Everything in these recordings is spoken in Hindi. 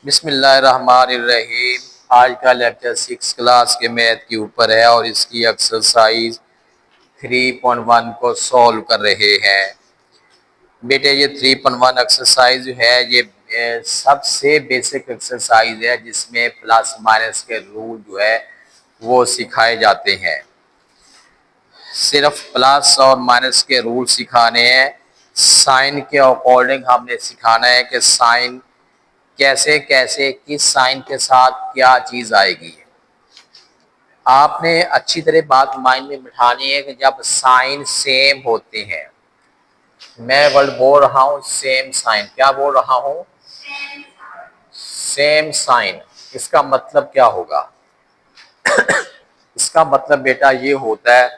बिस्मिल्लाहिर्रहमानिर्रहीम। आज का लेक्चर 6 क्लास के मैथ के ऊपर है और इसकी एक्सरसाइज 3.1 को सॉल्व कर रहे हैं। बेटे ये 3.1 एक्सरसाइज जो है ये सबसे बेसिक एक्सरसाइज है जिसमें प्लस माइनस के रूल जो है वो सिखाए जाते हैं। सिर्फ प्लस और माइनस के रूल सिखाने हैं। साइन के अकॉर्डिंग हमने सिखाना है कि साइन कैसे कैसे किस साइन के साथ क्या चीज आएगी। आपने अच्छी तरह बात माइंड में बिठानी है कि जब साइन सेम होते हैं, मैं वर्ड बोल रहा हूं सेम साइन, क्या बोल रहा हूं? Same sign. इसका मतलब क्या होगा? इसका मतलब बेटा ये होता है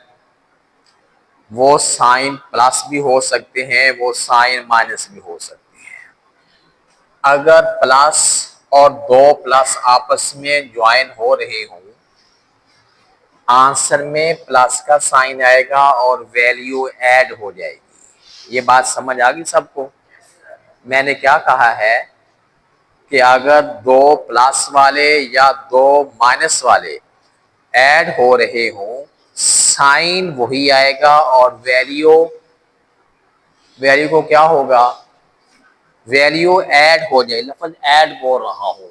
वो साइन प्लस भी हो सकते हैं, वो साइन माइनस भी हो सकते हैं। अगर प्लस और दो प्लस आपस में ज्वाइन हो रहे हों, आंसर में प्लस का साइन आएगा और वैल्यू ऐड हो जाएगी। ये बात समझ आ गई सबको? मैंने क्या कहा है कि अगर दो प्लस वाले या दो माइनस वाले ऐड हो रहे हों, साइन वही आएगा और वैल्यू को क्या होगा? वैल्यू ऐड हो जाए। लफ्ज ऐड बोल रहा हूं,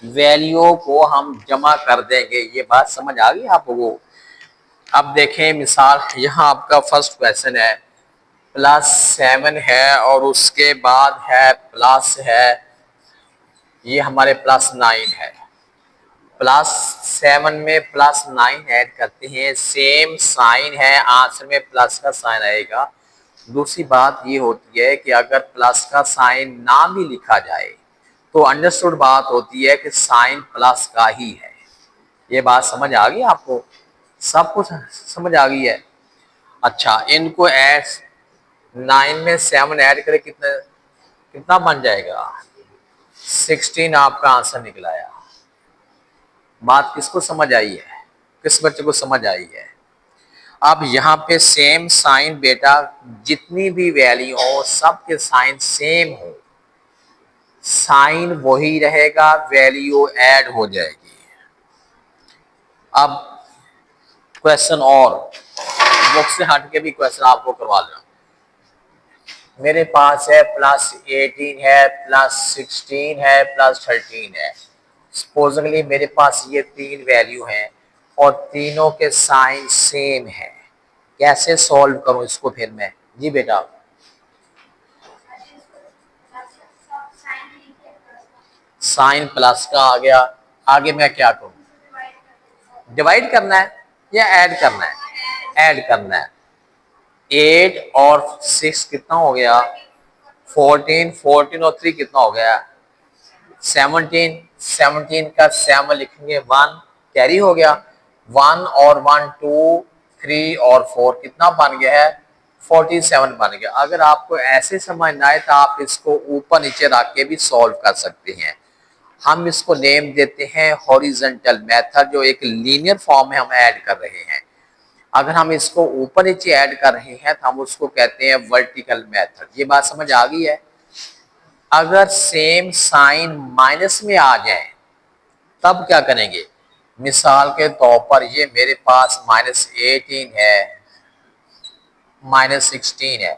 वैल्यू को हम जमा कर देंगे। ये बात समझ आ गई आपको? अब देखें मिसाल, यहाँ आपका फर्स्ट क्वेश्चन है +7 है और उसके बाद है प्लस है, ये हमारे +9 है। +7 में +9 ऐड करते हैं, सेम साइन है, आंसर में प्लस का साइन आएगा। दूसरी बात ये होती है कि अगर प्लस का साइन ना भी लिखा जाए तो अंडरस्टूड बात होती है कि साइन प्लस का ही है। ये बात समझ आ गई आपको? सब कुछ समझ आ गई है? अच्छा, इनको ऐड 9 में 7 ऐड करें कितना कितना बन जाएगा? 16 आपका आंसर निकला आया। बात किसको समझ आई है? किस बच्चे को समझ आई है? अब यहाँ पे सेम साइन बेटा, जितनी भी वैल्यू हो सबके साइन सेम हो, साइन वही रहेगा, वैल्यू ऐड हो जाएगी। अब क्वेश्चन और बुक से हट के भी क्वेश्चन आपको करवा लेना। मेरे पास है +18 है, +16 है, +13 है। सपोजली मेरे पास ये तीन वैल्यू हैं और तीनों के साइन सेम है। कैसे सॉल्व करूं इसको फिर मैं? जी बेटा, साइन प्लस का आ गया, आगे मैं क्या करूं? डिवाइड करना है या ऐड करना है? ऐड करना है। 8 और 6 कितना हो गया? 14। 14 और 3 कितना हो गया? 17। 17 का 7 लिखेंगे 1, कैरी हो गया। 1 और 1 2, 3 और 4 कितना बन गया है? 47 बन गया। अगर आपको ऐसे समझना है तो आप इसको ऊपर नीचे रख के भी सॉल्व कर सकते हैं। हम इसको नेम देते हैं हॉरिजॉन्टल मेथड, जो एक लीनियर फॉर्म में हम ऐड कर रहे हैं। अगर हम इसको ऊपर नीचे ऐड कर रहे हैं तो हम उसको कहते हैं वर्टिकल मेथड। ये बात समझ आ गई है? अगर सेम साइन माइनस में आ जाए तब क्या करेंगे? मिसाल के तौर पर ये मेरे पास -18 है, -16 है।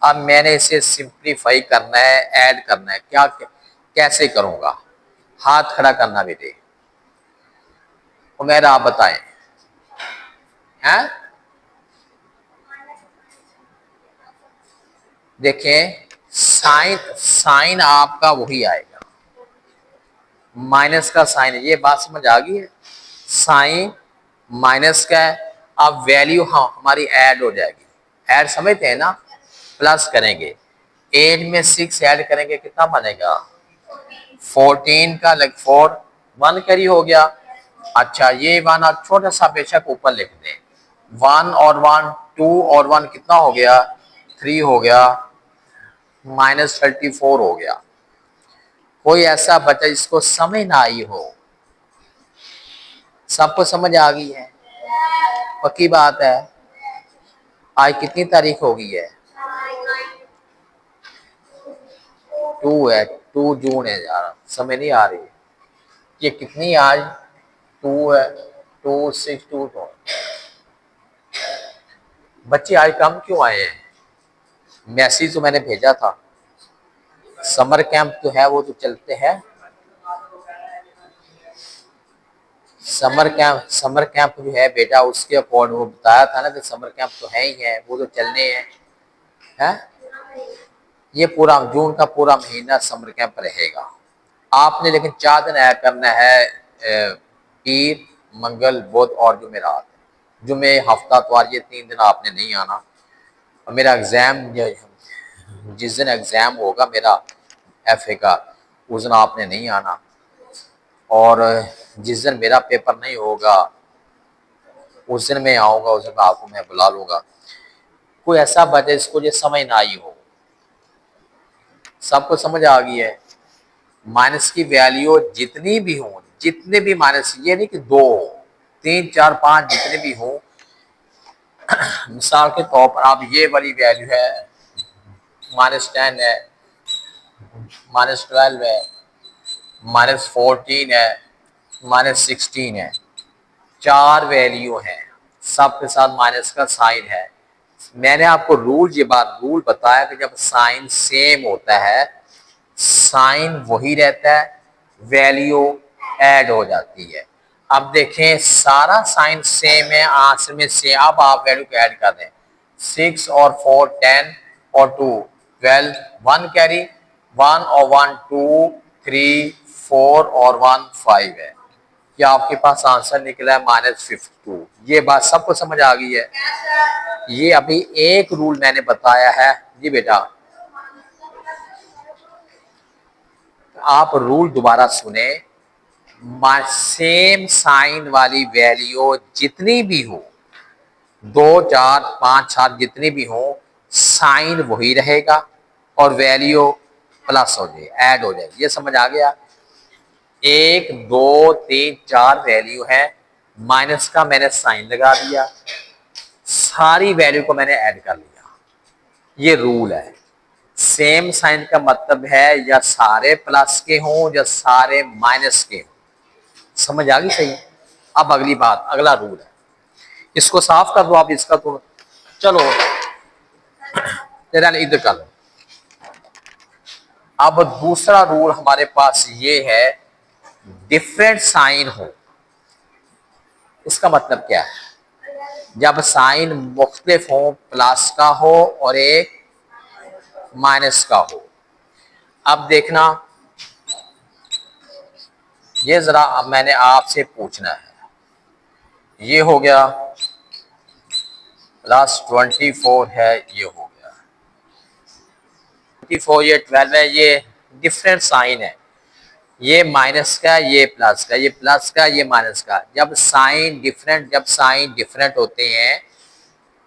अब मैंने इसे सिंप्लीफाई करना है, ऐड करना है। क्या कैसे करूंगा? हाथ खड़ा करना बेटे, उमेर आप बताएं। हैं? देखें, साइन साइन आपका वही आएगा, माइनस का साइन है। ये बात समझ आ गई है? साइन माइनस का है। अब वैल्यू हाँ हमारी ऐड हो जाएगी। ऐड समझते हैं ना? प्लस करेंगे, 8 में 6 ऐड करेंगे कितना बनेगा? 14 का लग 4, 1 कैरी हो गया। अच्छा, ये 1 आप छोटा सा बेशक ऊपर लिख दें। 1 और 1 2 और 1 कितना हो गया? 3 हो गया, -34 हो गया। कोई ऐसा बच्चा जिसको समझ ना आई हो? सबको समझ आ गई है? पक्की बात है? आज कितनी तारीख हो गई है? 2 है, 2 जून है यार, समझ नहीं आ रही ये कितनी आज 2 है, 2 6 2 2। बच्चे आज कम क्यों आए हैं? मैसेज तो मैंने भेजा था, समर कैंप तो है वो तो चलते हैं, समर कैंप जो है बेटा उसके अकॉर्डिंग वो बताया था ना कि समर कैंप तो है ही है, वो तो चलने हैं। ये पूरा जून का पूरा महीना समर कैंप रहेगा। आपने लेकिन 4 दिन ऐड करना है, पीर, मंगल, बुध और जुमेरात। जुमे, हफ्ता, इतवार, ये 3 दिन आपने नहीं आना। और मेरा एग्जाम जिस दिन एग्जाम होगा मेरा FA का, उस दिन आपने नहीं आना। और जिस दिन मेरा पेपर नहीं होगा उस दिन मैं आऊँगा, उस दिन आपको मैं बुला लूँगा। कोई ऐसा बचे इसको जो समझ ना आई हो। सबको समझ आ गई है? माइनस की वैल्यू जितनी भी हो, जितने भी माइनस, ये नहीं कि 2, 3, 4, 5 जितने भी हो, मिसाल के तौर पर आप ये वाली वैल्यू है -10 है, -12 है, -14 है, -16 है, 4 वैल्यू है, सबके साथ माइनस का साइन है। मैंने आपको रूल बताया कि जब साइन सेम होता है, साइन वही रहता है, वैल्यू ऐड हो जाती है। अब देखें सारा साइन सेम है, आंसर में से अब आप वैल्यू को ऐड कर दें, 6 और 4 10 और 2 12, 1 कैरी, 1 और 1 2 3 4 और 1 5 है। क्या आपके पास आंसर निकला है -52। ये बात सबको समझ आ गई है? ये अभी एक रूल मैंने बताया है जी बेटा, आप रूल दोबारा सुने। सेम साइन वाली वैल्यू जितनी भी हो, 2 4 5 7 जितनी भी हो, साइन वही रहेगा और वैल्यू प्लस हो जाए, ऐड हो जाए। ये समझ आ गया? 1 2 3 4 वैल्यू है, माइनस का मैंने साइन लगा दिया, सारी वैल्यू को मैंने ऐड कर लिया। ये रूल है। सेम साइन का मतलब है या सारे प्लस के हों या सारे माइनस के हों। समझ आ गई सही? अब अगली बात, अगला रूल है, इसको साफ कर दो आप, इसका तो चलो तेरा इधर कर लो। अब दूसरा रूल हमारे पास ये है, डिफरेंट साइन हो। इसका मतलब क्या है? जब साइन मुख्तलिफ हो, प्लस का हो और एक माइनस का हो। अब देखना, ये जरा अब मैंने आपसे पूछना है, ये हो गया +24 है, ये हो गया 24, ये 12 है, ये डिफरेंट साइन है, ये माइनस का, ये प्लस का, ये प्लस का, ये माइनस का। जब साइन डिफरेंट होते हैं,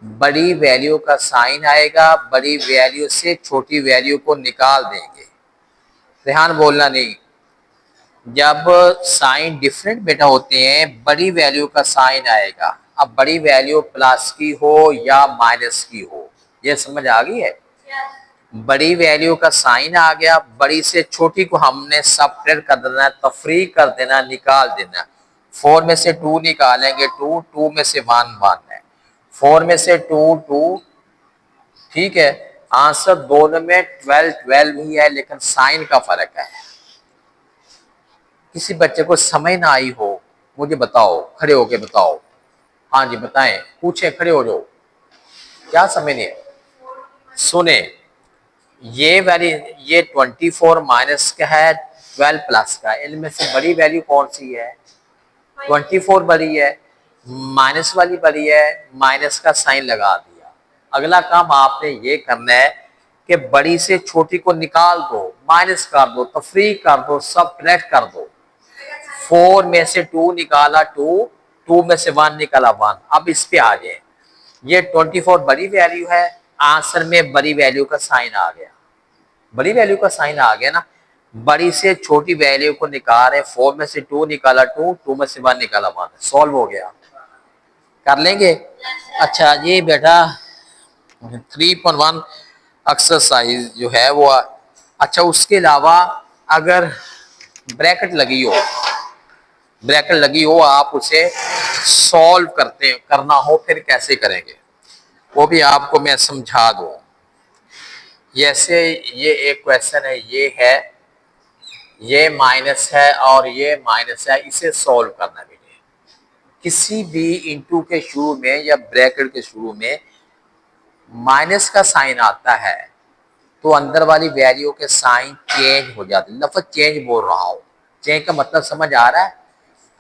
बड़ी वैल्यू का साइन आएगा, बड़ी वैल्यू से छोटी वैल्यू को निकाल देंगे। ध्यान बोलना नहीं, जब साइन डिफरेंट बेटा होते हैं, बड़ी वैल्यू का साइन आएगा। अब बड़ी वैल्यू प्लस की हो या माइनस की हो, ये समझ आ गई है? बड़ी वैल्यू का साइन आ गया, बड़ी से छोटी को हमने सबट्रैक्ट कर देना, तफरीक कर देना, निकाल देना। 4 में से 2 निकालेंगे, 2 2 में से 1 1 है, 4 में से 2 2, ठीक है। आंसर दोनों में 12 12 ही है, लेकिन साइन का फर्क है। किसी बच्चे को समझ ना आई हो, मुझे बताओ, खड़े होके बताओ। हाँ जी बताएं, पूछे, खड़े हो जाओ। क्या समझ नहीं? सुने, ये वाली, ये 24 माइनस का है, 12 प्लस का, इनमें से बड़ी वैल्यू कौन सी है? 24 बड़ी है, माइनस वाली बड़ी है, माइनस का साइन लगा दिया। अगला काम आपने ये करना है कि बड़ी से छोटी को निकाल दो, माइनस कर दो, तफरीक कर दो, सबट्रैक्ट कर दो। 4 में से 2 निकाला 2, 2 में से 1 निकाला 1। अब इस पे आ जाए, ये 24 बड़ी वैल्यू है, आंसर में बड़ी वैल्यू का साइन आ गया, बड़ी वैल्यू का साइन आ गया ना। बड़ी से छोटी वैल्यू को निकाल रहे, 4 में से 2 निकाला 2, 2 में से 1 निकाला 1, सॉल्व हो गया। कर लेंगे? अच्छा ये बेटा 3.1 एक्सरसाइज जो है वो अच्छा, उसके अलावा अगर ब्रैकेट लगी हो आप उसे सॉल्व करना हो, फिर कैसे करेंगे वो भी आपको मैं समझा दूं। जैसे ये एक क्वेश्चन है, ये माइनस है और ये माइनस है, इसे सॉल्व करना बेटे। किसी भी इनटू के शुरू में या ब्रैकेट के शुरू में माइनस का साइन आता है तो अंदर वाली वैल्यू के साइन चेंज हो जाते हैं। लफ्ज चेंज बोल रहा हूं, चेंज का मतलब समझ आ रहा है।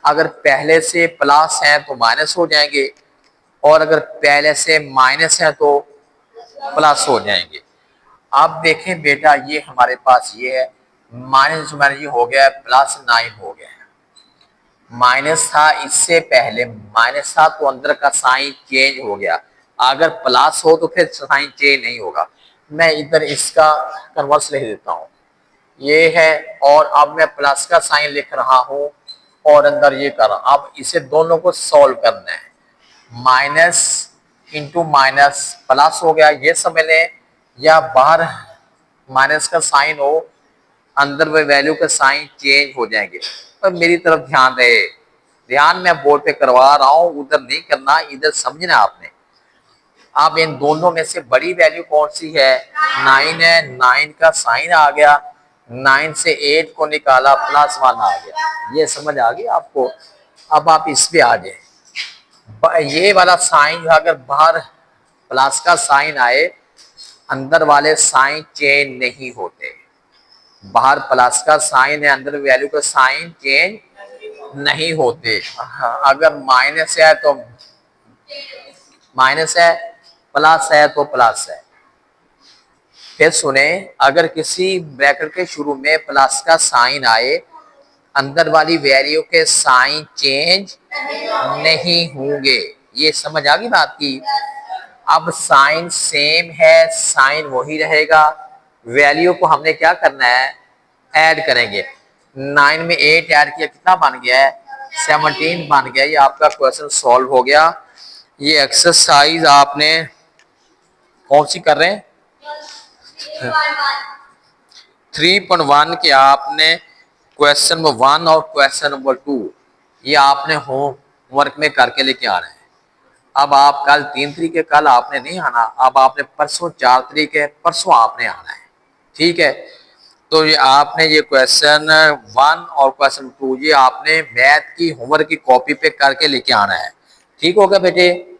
अगर पहले से प्लस है तो माइनस हो जाएंगे, और अगर पहले से माइनस है तो प्लस हो जाएंगे। अब देखें बेटा, ये हमारे पास ये है माइनस माइनस, ये हो गया +9 हो गया है। माइनस था, इससे पहले माइनस था तो अंदर का साइन चेंज हो गया। अगर प्लस हो तो फिर साइन चेंज नहीं होगा। मैं इधर इसका कन्वर्स लिख देता हूं, ये है, और अब मैं प्लस का साइन लिख रहा हूं और अंदर ये कर रहा हूं। अब इसे दोनों को सॉल्व करना है। माइनस इंटू माइनस प्लस हो गया, ये समझ लें, या बाहर माइनस का साइन हो, अंदर में वैल्यू का साइन चेंज हो जाएंगे। पर मेरी तरफ ध्यान रहे, ध्यान मैं बोर्ड पे करवा रहा हूं, उधर नहीं करना, इधर समझना आपने। अब इन दोनों में से बड़ी वैल्यू कौन सी है? 9 है, 9 का साइन आ गया, 9 से 8 को निकाला, +1 आ गया। ये समझ आ गई आपको? अब आप इस पे आ जाए, ये वाला साइन अगर बाहर प्लस का साइन आए, अंदर वाले साइन चेंज नहीं होते। बाहर प्लस का साइन है, अंदर वैल्यू का साइन चेंज नहीं होते। अगर माइनस है तो माइनस है, प्लस है तो प्लस है। फिर सुने, अगर किसी ब्रैकेट के शुरू में प्लस का साइन आए, अंदर वाली वैल्यू के साइन चेंज नहीं होंगे। ये समझ आ गई बात की? अब साइन सेम है, साइन वही रहेगा, वैल्यू को हमने क्या करना है? ऐड करेंगे। 9 में 8 ऐड किया, कितना बन गया है? 17 बन गया। ये आपका क्वेश्चन सॉल्व हो गया। ये एक्सरसाइज आपने कौन सी कर रहे हैं? 3.1 के आपने क्वेश्चन नंबर 1 और क्वेश्चन नंबर 2 ये आपने होमवर्क में करके लेके आना है। अब आप कल 3 तारीख है, कल आपने नहीं आना, अब आपने परसों 4 तारीख है, परसों आपने आना है। ठीक है, तो ये आपने ये क्वेश्चन 1 और क्वेश्चन 2 ये आपने मैथ की होमवर्क की कॉपी पे करके लेके आना है। ठीक होगा बेटे?